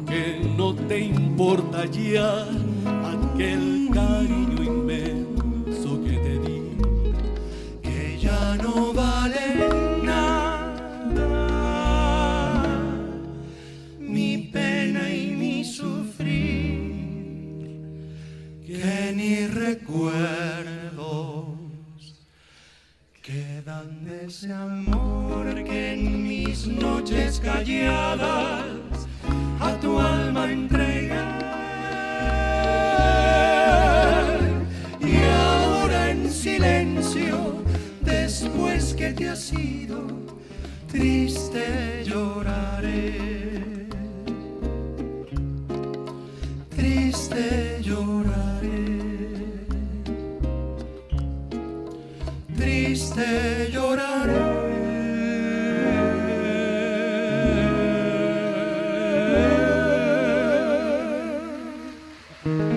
que no te importa ya aquel cariño inmenso que te di, que ya no vale nada, mi pena y mi sufrir, que ni recuerdos quedan de ese amor que en mis noches calladas a tu alma entregué. Y ahora en silencio, después que te has ido, triste lloraré, triste lloraré, triste lloraré.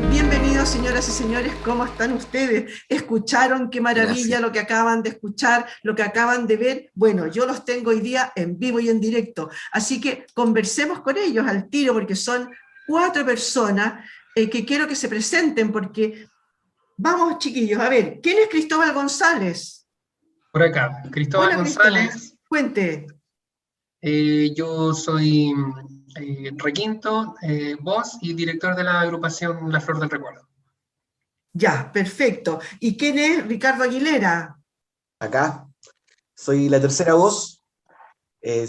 Bienvenidos, señoras y señores, ¿cómo están ustedes? ¿Escucharon qué maravilla? Gracias. Lo que acaban de escuchar, lo que acaban de ver? Bueno, yo los tengo hoy día en vivo y en directo, así que conversemos con ellos al tiro, porque son 4 personas que quiero que se presenten, porque vamos, chiquillos, a ver, ¿quién es Cristóbal González? Por acá, Cristóbal Hola, González. Cristóbal. Cuente. Yo soy requinto, voz y director de la agrupación La Flor del Recuerdo. Ya, perfecto. ¿Y quién es Ricardo Aguilera? Acá, soy la tercera voz,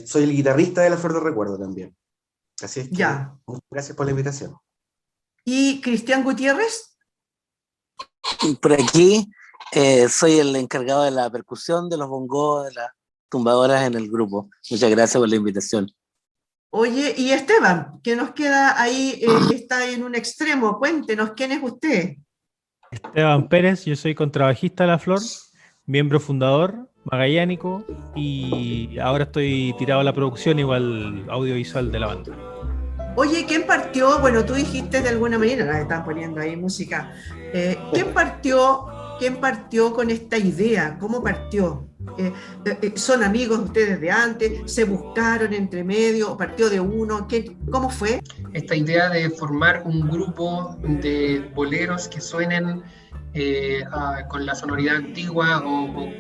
soy el guitarrista de La Flor del Recuerdo también. Así es que, ya. Muchas gracias por la invitación. ¿Y Cristian Gutiérrez? Por aquí soy el encargado de la percusión, de los bongos, de las tumbadoras en el grupo. Muchas gracias por la invitación. Oye, y Esteban, que nos queda ahí, que está en un extremo, cuéntenos, ¿quién es usted? Esteban Pérez, yo soy contrabajista de La Flor, miembro fundador, magallánico, y ahora estoy tirado a la producción, igual audiovisual de la banda. Oye, ¿quién partió? Bueno, tú dijiste de alguna manera, nos están poniendo ahí música. ¿Quién partió con esta idea? ¿Cómo partió? ¿Son amigos ustedes de antes? ¿Se buscaron entre medio? ¿Partió de uno? ¿Cómo fue? Esta idea de formar un grupo de boleros que suenen con la sonoridad antigua o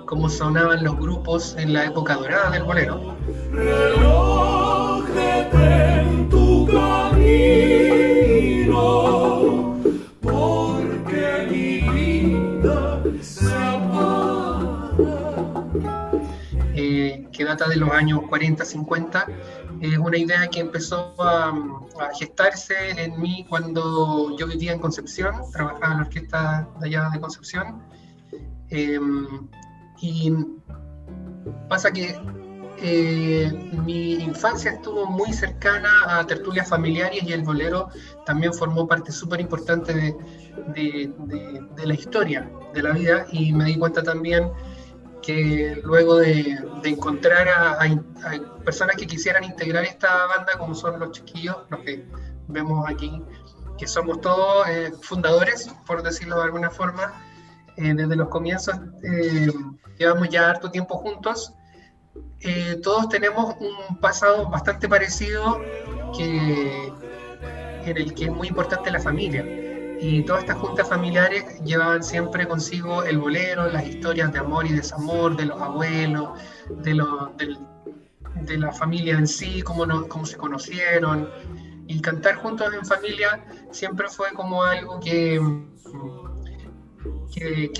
como sonaban los grupos en la época dorada del bolero. Reloj, detén tu camino, porque mi vida se apaga. Que data de los años 40-50, es una idea que empezó a gestarse en mí cuando yo vivía en Concepción, trabajaba en la orquesta de allá de Concepción, y pasa que mi infancia estuvo muy cercana a tertulias familiares y el bolero también formó parte súper importante de la historia de la vida, y me di cuenta también que luego de encontrar a personas que quisieran integrar esta banda, como son los chiquillos, los que vemos aquí, que somos todos fundadores, por decirlo de alguna forma, desde los comienzos, llevamos ya harto tiempo juntos. Todos tenemos un pasado bastante parecido en el que es muy importante la familia, y todas estas juntas familiares llevaban siempre consigo el bolero, las historias de amor y desamor de los abuelos, de la familia en sí, cómo se conocieron, y cantar juntos en familia siempre fue como algo que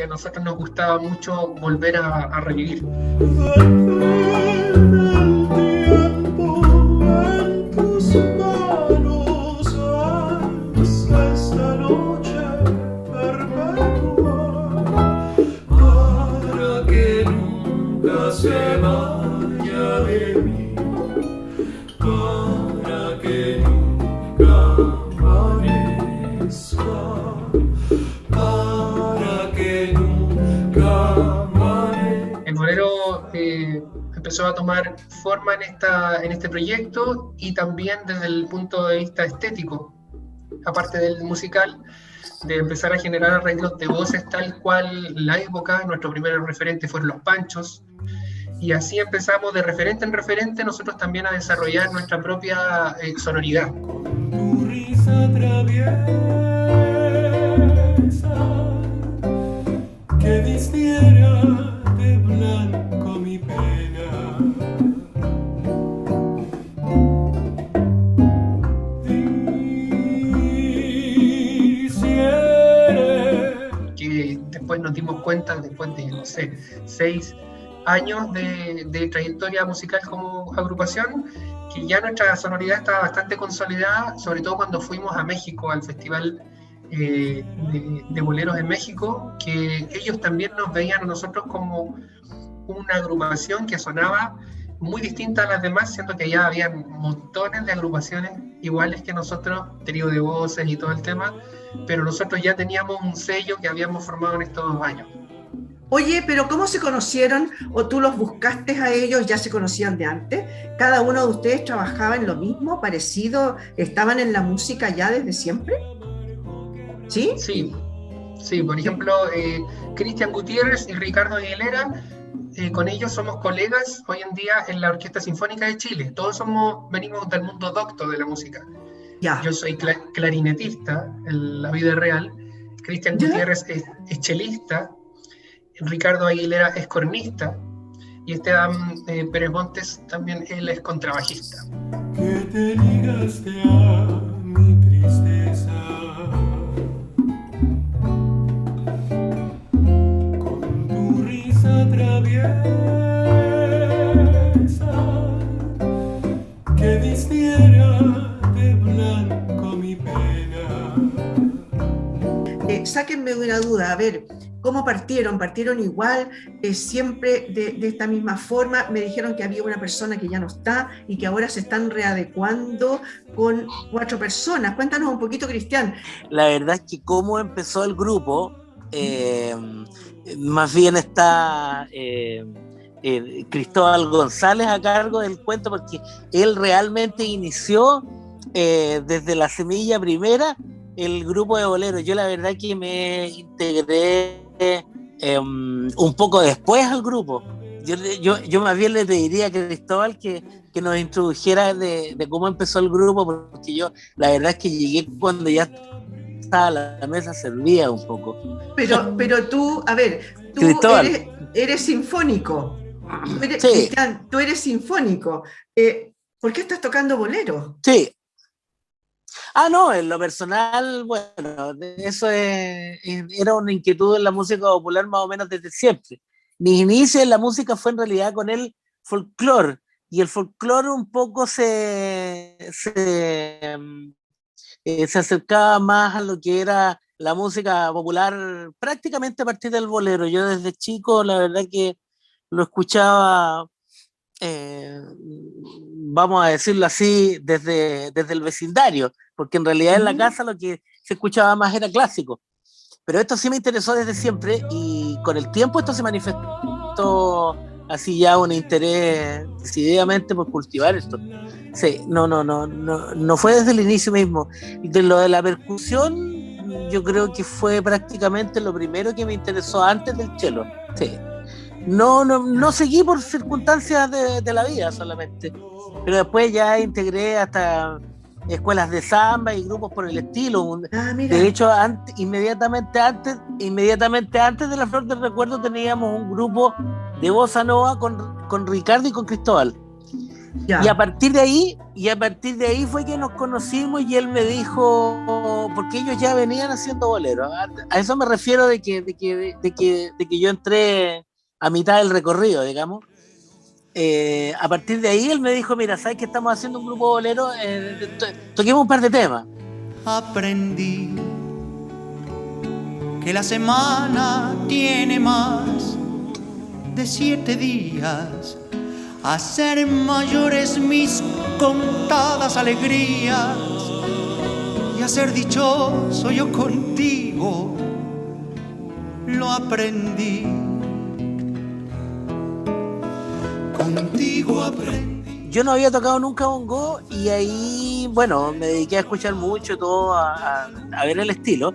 a nosotros nos gustaba mucho volver a revivir. Se vaya de mí, para que nunca amanezca, para que nunca amanezca. El bolero empezó a tomar forma en este proyecto, y también desde el punto de vista estético, aparte del musical, de empezar a generar arreglos de voces tal cual la época. Nuestro primer referente fueron los Panchos, y así empezamos de referente en referente nosotros también a desarrollar nuestra propia sonoridad. Tu risa traviesa que vistiera de blanco mi pena. Que después nos dimos cuenta, después de, no sé, 6 años de trayectoria musical como agrupación, que ya nuestra sonoridad estaba bastante consolidada, sobre todo cuando fuimos a México, al Festival de Boleros en México, que ellos también nos veían a nosotros como una agrupación que sonaba muy distinta a las demás, siendo que allá había montones de agrupaciones iguales que nosotros, trío de voces y todo el tema, pero nosotros ya teníamos un sello que habíamos formado en estos 2 años. Oye, pero ¿cómo se conocieron? ¿O tú los buscaste a ellos? ¿Ya se conocían de antes? ¿Cada uno de ustedes trabajaba en lo mismo, parecido? ¿Estaban en la música ya desde siempre? ¿Sí? Sí, por ejemplo, Cristian Gutiérrez y Ricardo Aguilera, con ellos somos colegas hoy en día en la Orquesta Sinfónica de Chile. Todos venimos del mundo docto de la música. Ya. Yo soy clarinetista en la vida real, Cristian Gutiérrez es chelista, Ricardo Aguilera es cornista y Esteban Pérez Montes también él es contrabajista. Que te ligaste a mi tristeza con tu risa traviesa que vistiera de blanco mi pena. Sáquenme de una duda, a ver, ¿cómo partieron? ¿Partieron igual, siempre de esta misma forma? Me dijeron que había una persona que ya no está y que ahora se están readecuando con 4 personas. Cuéntanos un poquito, Cristian. La verdad es que cómo empezó el grupo, más bien está Cristóbal González a cargo del cuento, porque él realmente inició desde la semilla primera el grupo de boleros. Yo la verdad que me integré un poco después al grupo. Yo más bien le pediría a Cristóbal que nos introdujera de cómo empezó el grupo, porque yo la verdad es que llegué cuando ya estaba la mesa servida un poco. Pero tú, a ver, tú eres sinfónico. Sí. Cristian, tú eres sinfónico. ¿Por qué estás tocando bolero? Sí. No, en lo personal, bueno, eso era una inquietud en la música popular más o menos desde siempre. Mi inicio en la música fue en realidad con el folclore, y el folclore un poco se acercaba más a lo que era la música popular prácticamente a partir del bolero. Yo desde chico, la verdad que lo escuchaba, vamos a decirlo así, desde el vecindario, porque en realidad en la casa lo que se escuchaba más era clásico. Pero esto sí me interesó desde siempre, y con el tiempo esto se manifestó así ya un interés decididamente por cultivar esto. Sí, no fue desde el inicio mismo. De lo de la percusión, yo creo que fue prácticamente lo primero que me interesó antes del cello. Sí. No seguí por circunstancias de la vida solamente, pero después ya integré hasta escuelas de samba y grupos por el estilo. De hecho, inmediatamente antes de la Flor del Recuerdo teníamos un grupo de bossa nova con Ricardo y con Cristóbal. Ya. Y a partir de ahí fue que nos conocimos, y él me dijo, porque ellos ya venían haciendo boleros. A eso me refiero de que yo entré a mitad del recorrido, digamos. A partir de ahí él me dijo, mira, ¿sabes que estamos haciendo un grupo bolero? Toquemos un par de temas. Aprendí que la semana tiene más de 7 días, hacer mayores mis contadas alegrías, y a ser dichoso yo contigo lo aprendí. Contigo aprendí. Yo no había tocado nunca bongo, y ahí, bueno, me dediqué a escuchar mucho todo, a ver el estilo,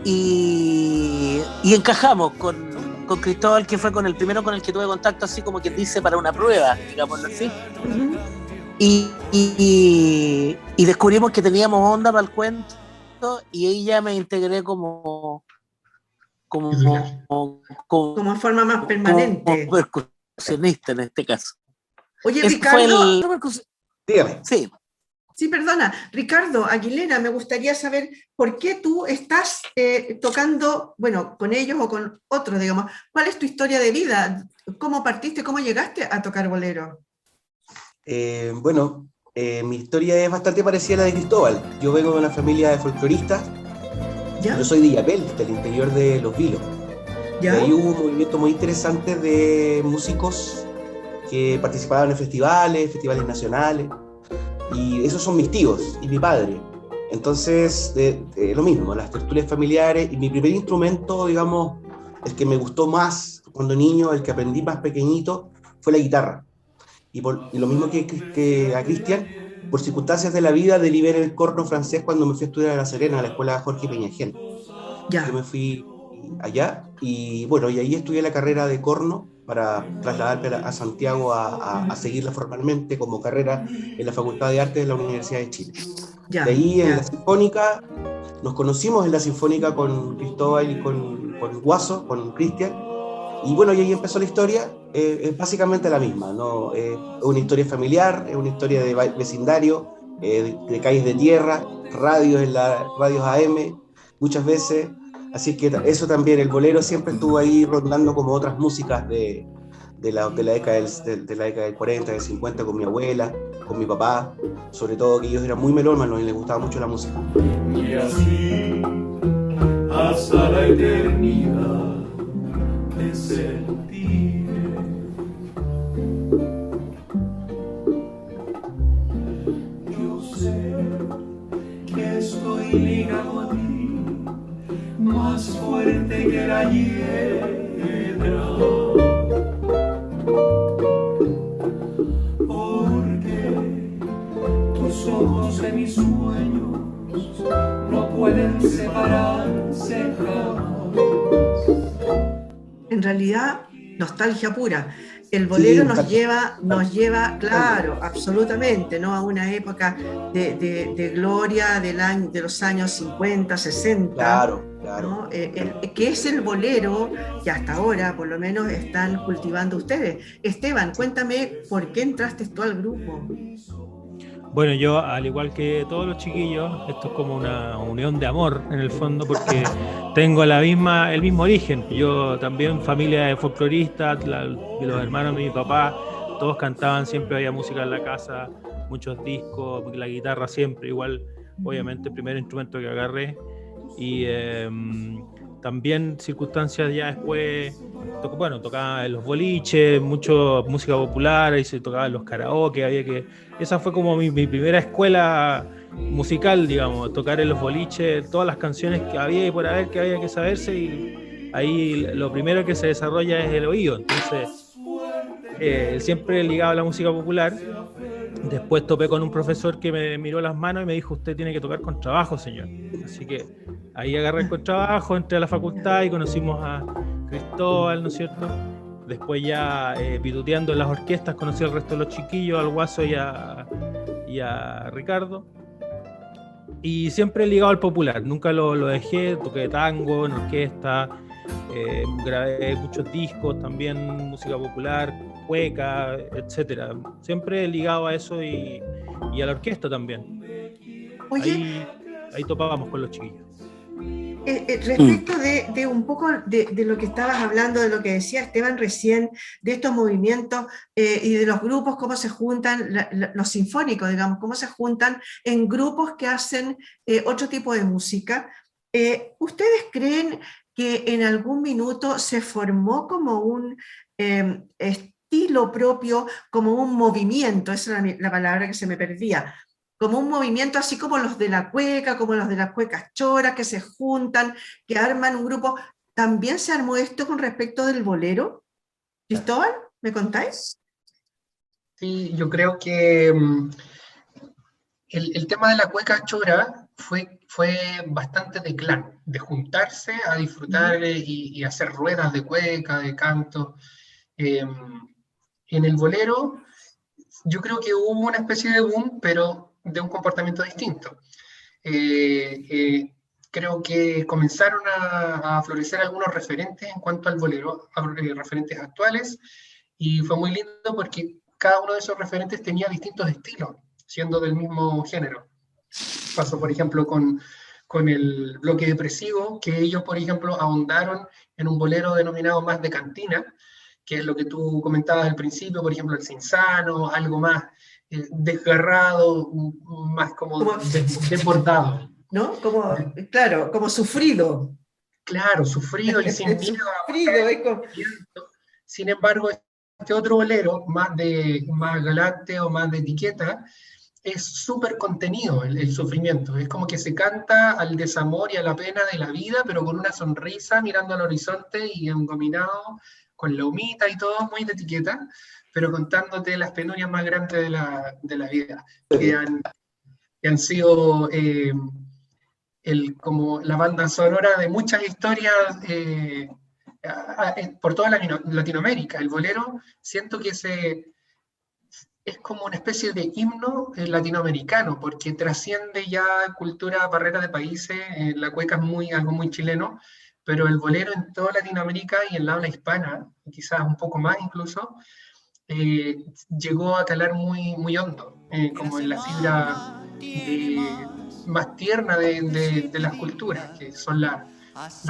y encajamos con con Cristóbal, que fue con el primero con el que tuve contacto, así como quien dice, para una prueba, digámoslo así. Ujú. Y descubrimos que teníamos onda para el cuento, y ahí ya me integré como Titular. Como en forma más permanente. percusionista en este caso. Oye, Ese fue Ricardo, Dígame. Sí, sí, perdona, Ricardo Aguilera, me gustaría saber por qué tú estás tocando, bueno, con ellos o con otros, digamos. ¿Cuál es tu historia de vida? ¿Cómo partiste, cómo llegaste a tocar bolero? Bueno, mi historia es bastante parecida a la de Cristóbal. Yo vengo de una familia de folcloristas. ¿Ya? Yo soy de Illapel, del interior de Los Vilos. Y ¿Ya? ahí hubo un movimiento muy interesante de músicos que participaban en festivales nacionales. Y esos son mis tíos y mi padre. Entonces, lo mismo, las tertulias familiares. Y mi primer instrumento, digamos, el que me gustó más cuando niño, el que aprendí más pequeñito, fue la guitarra. Y lo mismo que a Cristian, por circunstancias de la vida, derivé en el corno francés cuando me fui a estudiar a La Serena, a la escuela Jorge Peñagén. Yo me Ya. fui allá y bueno, y ahí estudié la carrera de corno para trasladarme a Santiago a seguirla formalmente como carrera en la Facultad de Artes de la Universidad de Chile. De Ya. ahí en la Ya. Sinfónica, nos conocimos en la Sinfónica con Cristóbal y con Guaso, con Cristian, y bueno, y ahí empezó la historia, es básicamente la misma, ¿no? Es una historia familiar, es una historia de vecindario, de calles de tierra, radios AM, muchas veces. Así que eso también, el bolero siempre estuvo ahí rondando como otras músicas de la década de la década del 40, del 50, con mi abuela, con mi papá, sobre todo que ellos eran muy melómanos y les gustaba mucho la música. Y así hasta la eternidad te sentiré. Yo sé que estoy ligado a ti, más fuerte que la hiedra, porque tus ojos de mis sueños no pueden separarse jamás. En realidad, nostalgia pura. El bolero Sí, nos lleva, claro, absolutamente, ¿no? A una época de gloria de los años 50, 60. claro. ¿No? Que es el bolero que hasta ahora, por lo menos, están cultivando ustedes. Esteban, cuéntame por qué entraste tú al grupo. Bueno, yo, al igual que todos los chiquillos, esto es como una unión de amor en el fondo, porque tengo el mismo origen. Yo también, familia de folcloristas, los hermanos de mi papá, todos cantaban, siempre había música en la casa, muchos discos, la guitarra siempre, igual, obviamente, el primer instrumento que agarré. Y también circunstancias ya después, tocaba en los boliches, mucho música popular, ahí se tocaba en los karaoke, esa fue como mi primera escuela musical, digamos, tocar en los boliches, todas las canciones que había y por haber que había que saberse, y ahí lo primero que se desarrolla es el oído, entonces siempre ligado a la música popular. Después topé con un profesor que me miró las manos y me dijo: usted tiene que tocar con trabajo, señor. Así que ahí agarré el contrabajo, entré a la facultad y conocimos a Cristóbal, ¿no es cierto? Después ya pituteando en las orquestas conocí al resto de los chiquillos, al Guaso y a Ricardo. Y siempre ligado al popular, nunca lo dejé, toqué tango en orquesta, grabé muchos discos, también música popular, cueca, etcétera. Siempre ligado a eso y a la orquesta también. Oye, Ahí topábamos con los chiquillos. respecto de un poco de lo que estabas hablando, de lo que decía Esteban recién, de estos movimientos y de los grupos, cómo se juntan, los sinfónicos, digamos, cómo se juntan en grupos que hacen otro tipo de música. ¿Ustedes creen que en algún minuto se formó como un estilo propio, como un movimiento? Esa era la palabra que se me perdía. Como un movimiento así como los de la cueca, como los de las cuecas choras, que se juntan, que arman un grupo. ¿También se armó esto con respecto del bolero? Cristóbal, ¿me contáis? Sí, yo creo que el tema de la cueca chora fue bastante de clan, de juntarse a disfrutar y hacer ruedas de cueca, de canto. En el bolero, yo creo que hubo una especie de boom, pero de un comportamiento distinto. Creo que comenzaron a florecer algunos referentes en cuanto al bolero, referentes actuales, y fue muy lindo porque cada uno de esos referentes tenía distintos estilos, siendo del mismo género. Pasó, por ejemplo, con el bloque depresivo, que ellos, por ejemplo, ahondaron en un bolero denominado más de cantina, que es lo que tú comentabas al principio, por ejemplo, el Cinzano, algo más desgarrado, más como desbordado. ¿No? Como, claro, como sufrido. Claro, sufrido y sin miedo a Sufrido, es como... Sin embargo, este otro bolero, más galante o más de etiqueta, es súper contenido el sufrimiento. Es como que se canta al desamor y a la pena de la vida, pero con una sonrisa mirando al horizonte y engominado con la humita y todo, muy de etiqueta, pero contándote las penurias más grandes de la vida, que han sido como la banda sonora de muchas historias por toda Latinoamérica. El bolero, siento que es como una especie de himno latinoamericano, porque trasciende ya cultura, barrera de países. La cueca es algo muy chileno, pero el bolero en toda Latinoamérica y en la habla hispana, quizás un poco más incluso, llegó a calar muy, muy hondo, como en la fibra más tierna de las culturas, que son las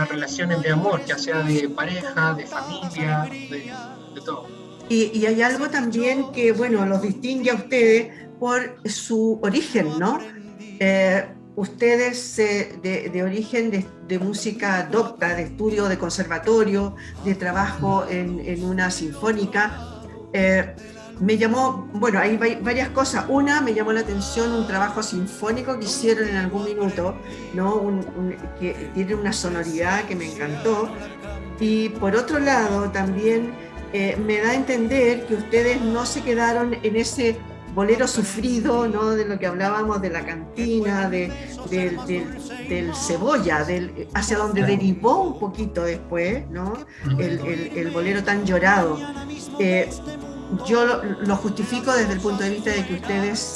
relaciones de amor, ya sea de pareja, de familia, de todo. Y hay algo también que, bueno, los distingue a ustedes por su origen, ¿no? Ustedes de origen de música docta, de estudio de conservatorio, de trabajo en una sinfónica. Me llamó, bueno, hay varias cosas. Una, me llamó la atención un trabajo sinfónico que hicieron en algún minuto, ¿no? Que tiene una sonoridad que me encantó. Y por otro lado, también me da a entender que ustedes no se quedaron en ese bolero sufrido, ¿no? De lo que hablábamos de la cantina, del cebolla, hacia donde derivó un poquito después, ¿no? El bolero tan llorado. Yo lo justifico desde el punto de vista de que ustedes,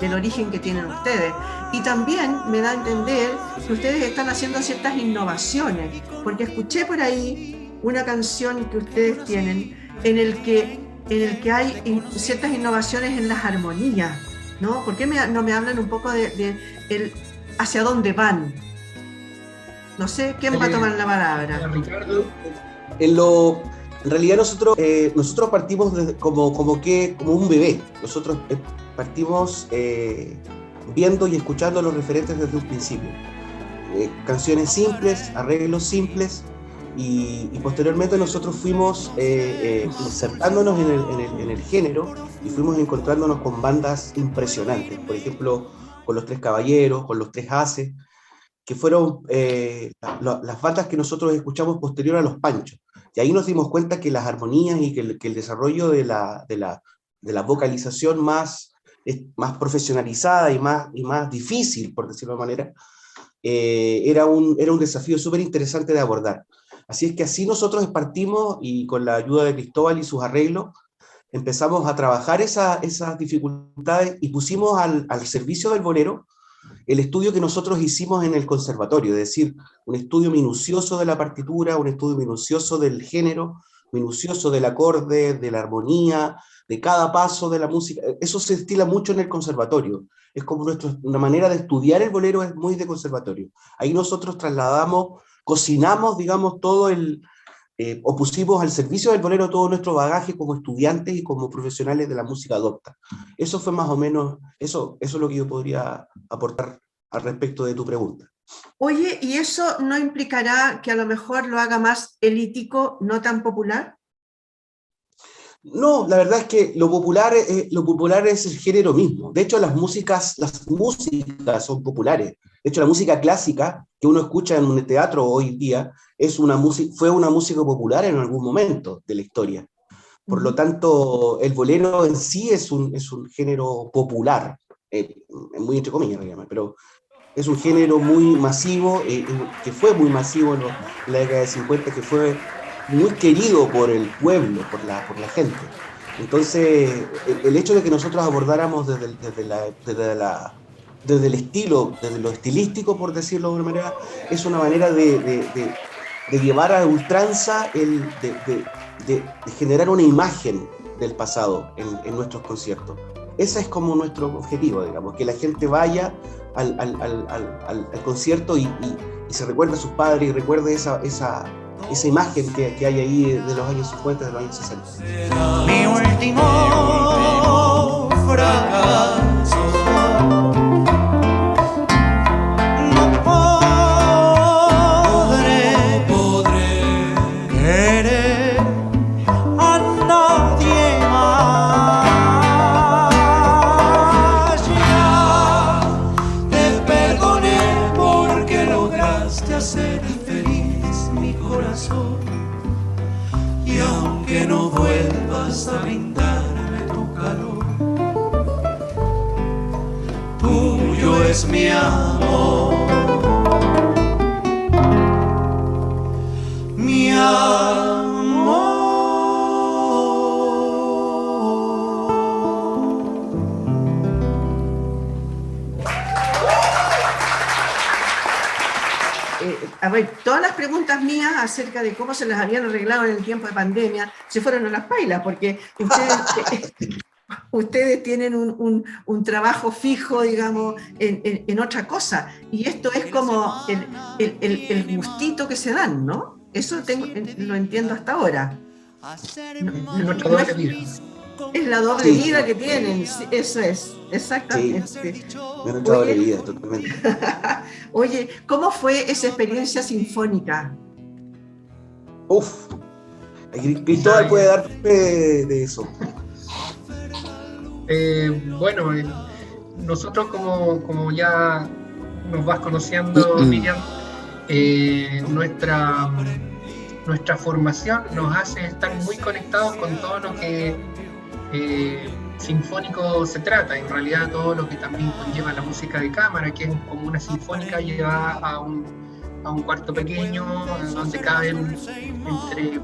del origen que tienen ustedes. Y también me da a entender que ustedes están haciendo ciertas innovaciones, porque escuché por ahí una canción que ustedes tienen en el que hay ciertas innovaciones en las armonías, ¿no? ¿Por qué no me hablan un poco de hacia dónde van? No sé, ¿quién va a tomar la palabra? Ricardo. En realidad nosotros partimos como un bebé. Nosotros partimos viendo y escuchando a los referentes desde un principio. Canciones simples, arreglos simples, y posteriormente nosotros fuimos insertándonos en el género y fuimos encontrándonos con bandas impresionantes. Por ejemplo, con Los Tres Caballeros, con Los Tres Haces, que fueron las bandas que nosotros escuchamos posterior a Los Panchos. Y ahí nos dimos cuenta que las armonías y que el desarrollo de la vocalización más profesionalizada y más difícil, por decirlo de manera, era un desafío súper interesante de abordar. Así es que así nosotros partimos, y con la ayuda de Cristóbal y sus arreglos, empezamos a trabajar esas dificultades y pusimos al servicio del bolero el estudio que nosotros hicimos en el conservatorio, es decir, un estudio minucioso de la partitura, un estudio minucioso del género, minucioso del acorde, de la armonía, de cada paso de la música. Eso se estila mucho en el conservatorio. Es como una manera de estudiar el bolero, es muy de conservatorio. Ahí nosotros trasladamos, cocinamos, digamos, o pusimos al servicio del bolero todo nuestro bagaje como estudiantes y como profesionales de la música docta. Eso fue más o menos, eso es lo que yo podría aportar al respecto de tu pregunta. Oye, ¿y eso no implicará que a lo mejor lo haga más elítico, no tan popular? No, la verdad es que lo popular es el género mismo. De hecho, las músicas son populares. De hecho, la música clásica que uno escucha en un teatro hoy día fue una música popular en algún momento de la historia. Por lo tanto, el bolero en sí es un género popular muy entre comillas, pero es un género muy masivo, que fue muy masivo en la década de 50, que fue muy querido por el pueblo, por la gente. Entonces, el hecho de que nosotros abordáramos desde el estilo, desde lo estilístico, por decirlo de una manera, es una manera de llevar a ultranza, de generar una imagen del pasado en nuestros conciertos. Ese es como nuestro objetivo, digamos, que la gente vaya al concierto y se recuerde a sus padres y recuerde esa imagen que hay ahí de los años 50, de los años 60. Mi último fracaso. No podré querer a nadie más. Ya te perdoné porque lograste hacer feliz mi corazón. Y aunque no vuelvas a brindarme tu calor, tuyo es mi amor, mi amor. A ver, todas las preguntas mías acerca de cómo se las habían arreglado en el tiempo de pandemia se fueron a las pailas, porque ustedes tienen un trabajo fijo, digamos, en otra cosa, y esto es como el gustito que se dan, ¿no? Eso lo entiendo hasta ahora. Nuestra doble vida. Es la doble vida que tienen, sí, eso es, exactamente. Sí, nuestra doble vida, totalmente. Oye, ¿cómo fue esa experiencia sinfónica? Uf, Cristóbal puede dar fe de eso. Bueno, nosotros como ya nos vas conociendo, Miriam, nuestra formación nos hace estar muy conectados con todo lo que sinfónico se trata. En realidad todo lo que también conlleva la música de cámara, que es como una sinfónica llevada a un cuarto pequeño donde caben entre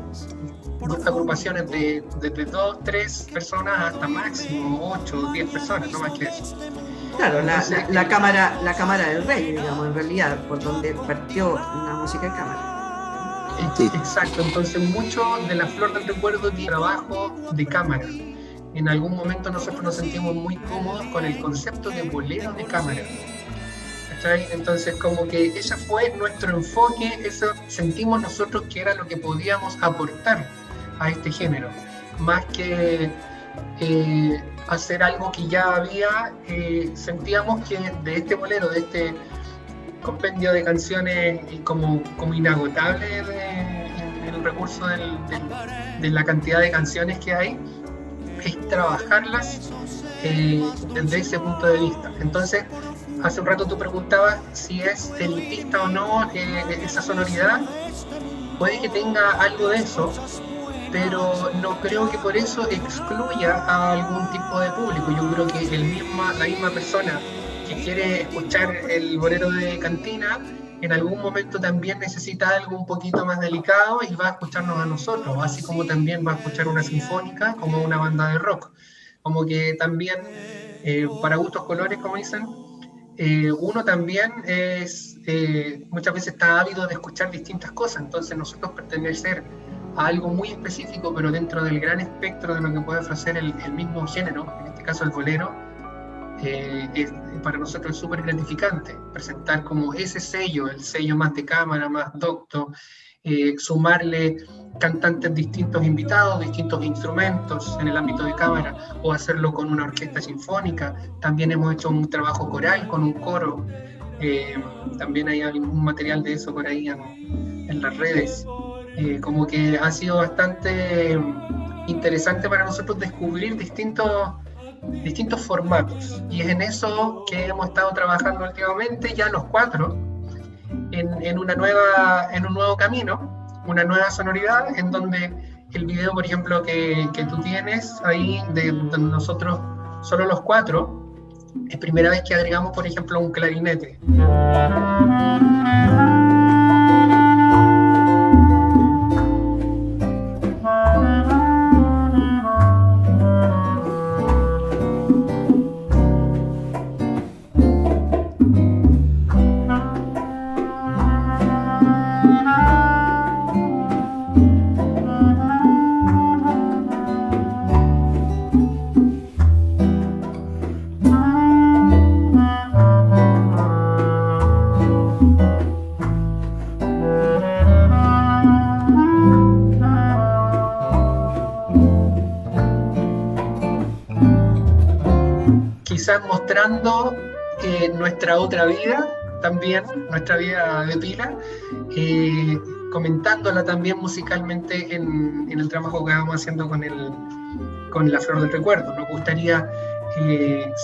agrupaciones de desde 2, 3 personas hasta máximo 8 o 10 personas, no más que eso. Claro, Entonces, la cámara del rey, digamos, en realidad, por donde partió la música de cámara. Exacto, entonces mucho de la flor del recuerdo tiene trabajo de cámara. En algún momento nosotros nos sentimos muy cómodos con el concepto de bolero de cámara. ¿Cachai? Entonces como que ese fue nuestro enfoque, eso sentimos nosotros que era lo que podíamos aportar a este género, más que hacer algo que ya había. Sentíamos que de este bolero, de este compendio de canciones como inagotable en el recurso de la cantidad de canciones que hay, es trabajarlas desde ese punto de vista. Entonces, hace un rato tú preguntabas si es elitista o no esa sonoridad. Puede que tenga algo de eso, pero no creo que por eso excluya a algún tipo de público. Yo creo que la misma persona que quiere escuchar el bolero de cantina, en algún momento también necesita algo un poquito más delicado y va a escucharnos a nosotros, así como también va a escuchar una sinfónica como una banda de rock. Como que también, para gustos colores, como dicen, uno también muchas veces está ávido de escuchar distintas cosas. Entonces nosotros pertenecer a algo muy específico, pero dentro del gran espectro de lo que puede ofrecer el mismo género, en este caso el bolero, para nosotros es súper gratificante presentar como ese sello, el sello más de cámara, más docto, sumarle cantantes distintos invitados, distintos instrumentos en el ámbito de cámara, o hacerlo con una orquesta sinfónica. También hemos hecho un trabajo coral con un coro, también hay un material de eso por ahí en las redes. Como que ha sido bastante interesante para nosotros descubrir distintos formatos, y es en eso que hemos estado trabajando últimamente, ya los 4, en un nuevo camino, una nueva sonoridad, en donde el video, por ejemplo, que tú tienes ahí, de nosotros, solo los 4, es primera vez que agregamos, por ejemplo, un clarinete. Quizás mostrando nuestra otra vida, también nuestra vida de pila, comentándola también musicalmente en el trabajo que vamos haciendo con La Flor del Recuerdo. Nos gustaría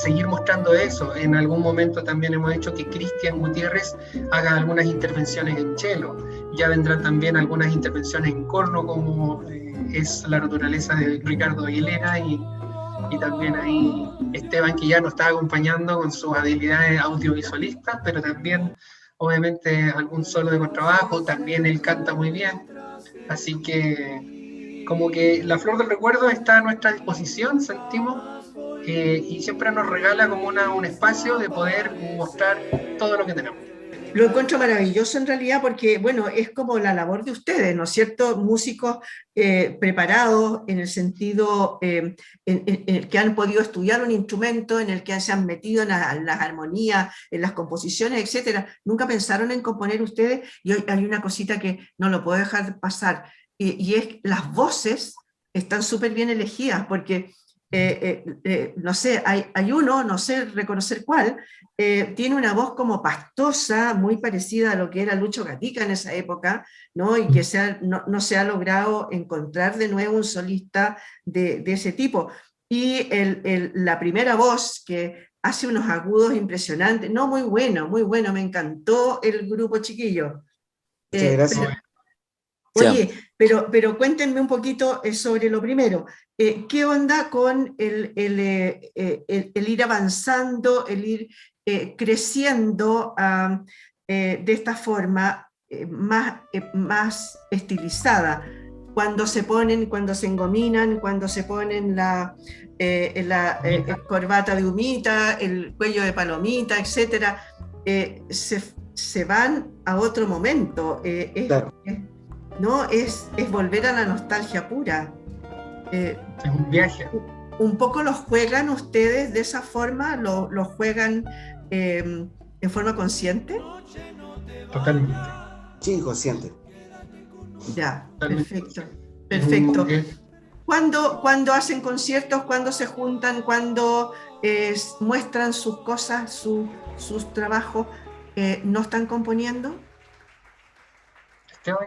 seguir mostrando eso. En algún momento también hemos hecho que Cristian Gutiérrez haga algunas intervenciones en cello. Ya vendrán también algunas intervenciones en corno, como es la naturaleza de Ricardo Aguilera, y también ahí Esteban, que ya nos está acompañando con sus habilidades audiovisualistas, pero también obviamente algún solo de contrabajo, también él canta muy bien, así que como que La Flor del Recuerdo está a nuestra disposición, sentimos, y siempre nos regala como un espacio de poder mostrar todo lo que tenemos. Lo encuentro maravilloso en realidad porque, bueno, es como la labor de ustedes, ¿no es cierto? Músicos preparados en el sentido en el que han podido estudiar un instrumento, en el que se han metido en las armonías, en las composiciones, etcétera. Nunca pensaron en componer ustedes, y hoy hay una cosita que no lo puedo dejar pasar, y es que las voces están súper bien elegidas, porque no sé, hay uno, no sé reconocer cuál, tiene una voz como pastosa, muy parecida a lo que era Lucho Gatica en esa época, ¿no? Y que no se ha logrado encontrar de nuevo un solista de ese tipo. Y la primera voz, que hace unos agudos impresionantes, no, muy bueno, me encantó el grupo chiquillo. Muchas gracias. Oye, pero cuéntenme un poquito sobre lo primero. ¿Qué onda con el ir avanzando, el ir creciendo de esta forma más estilizada? Cuando se engominan, cuando se ponen la corbata de humita, el cuello de palomita, etc., se van a otro momento. Claro. ¿No? Es volver a la nostalgia pura. Es un viaje. ¿Un poco los juegan ustedes de esa forma? ¿Lo juegan en forma consciente? Totalmente. Sí, consciente. Ya, Totalmente. perfecto. ¿Cuándo hacen conciertos? ¿Cuándo se juntan? ¿Cuándo muestran sus cosas, sus trabajos? ¿No están componiendo?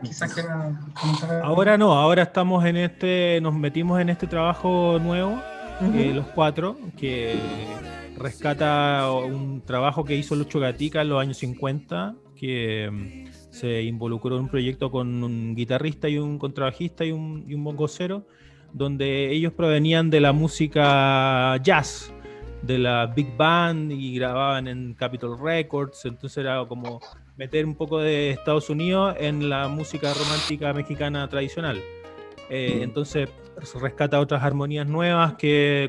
Quizás quiera comentar. Ahora no, ahora estamos nos metimos en este trabajo nuevo, los cuatro, que rescata un trabajo que hizo Lucho Gatica en los años 50, que se involucró en un proyecto con un guitarrista y un contrabajista y un bongocero, donde ellos provenían de la música jazz, de la Big Band, y grababan en Capitol Records. Entonces era como meter un poco de Estados Unidos en la música romántica mexicana tradicional. Entonces rescata otras armonías nuevas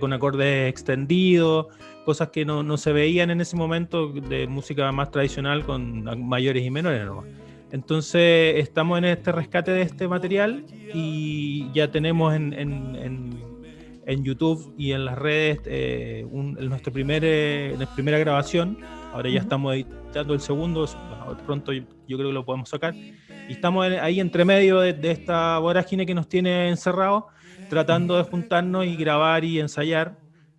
con acordes extendidos, cosas que no se veían en ese momento de música más tradicional con mayores y menores, ¿no? Entonces estamos en este rescate de este material, y ya tenemos en YouTube y en las redes nuestra primera grabación. Ahora ya estamos editando el segundo, pronto yo creo que lo podemos sacar, y estamos ahí entre medio de esta vorágine que nos tiene encerrados, tratando de juntarnos y grabar y ensayar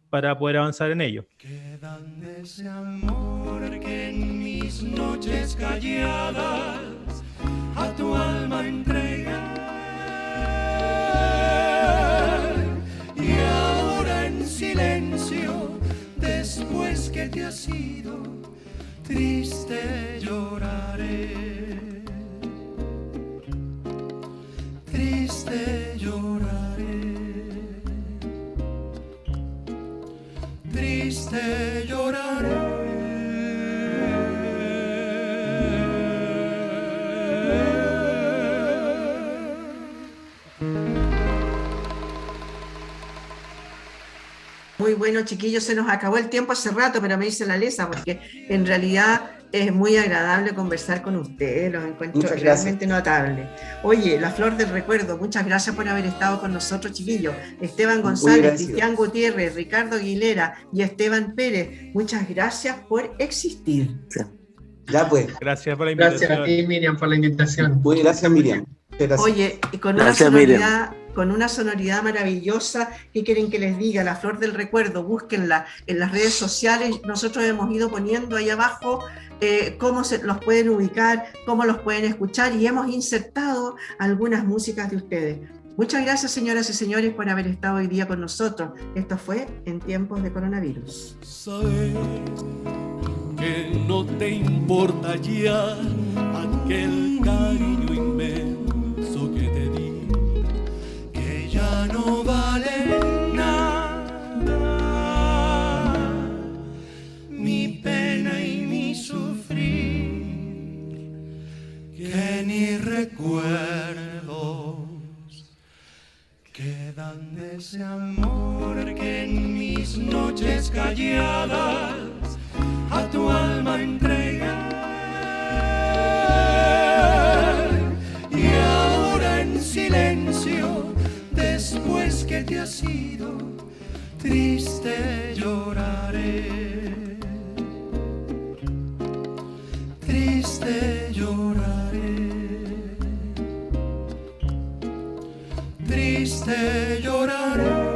para poder avanzar en ello. Quedan de ese amor que en mis noches calladas a tu alma entregué, y ahora en silencio, después que te has ido, triste lloraré, triste lloraré, triste lloraré. Muy bueno, chiquillos, se nos acabó el tiempo hace rato, pero me dice la Lesa, porque en realidad es muy agradable conversar con ustedes, los encuentro Muchas gracias. realmente notables. Oye, la flor del recuerdo, muchas gracias por haber estado con nosotros, chiquillos. Esteban Muy González, agradecido. Cristian Gutiérrez, Ricardo Aguilera y Esteban Pérez, muchas gracias por existir. Ya pues. Gracias por la Gracias a invitación. ti, Miriam, por la invitación. Muy gracias, Miriam. Muchas gracias. Oye, y Gracias, con una sonoridad maravillosa, ¿qué quieren que les diga? La flor del recuerdo, búsquenla en las redes sociales. Nosotros hemos ido poniendo ahí abajo cómo se los pueden ubicar, cómo los pueden escuchar y hemos insertado algunas músicas de ustedes. Muchas gracias, señoras y señores, por haber estado hoy día con nosotros. Esto fue En Tiempos de Coronavirus. Saber que no te importa ya aquel cariño inmenso que te di, que ya no vale nada, mi pena y mi sufrir, que ni recuerdos quedan de ese amor que en mis noches calladas a tu alma entregué. Y ahora en silencio, después que te has ido, triste lloraré. Triste lloraré. Triste lloraré.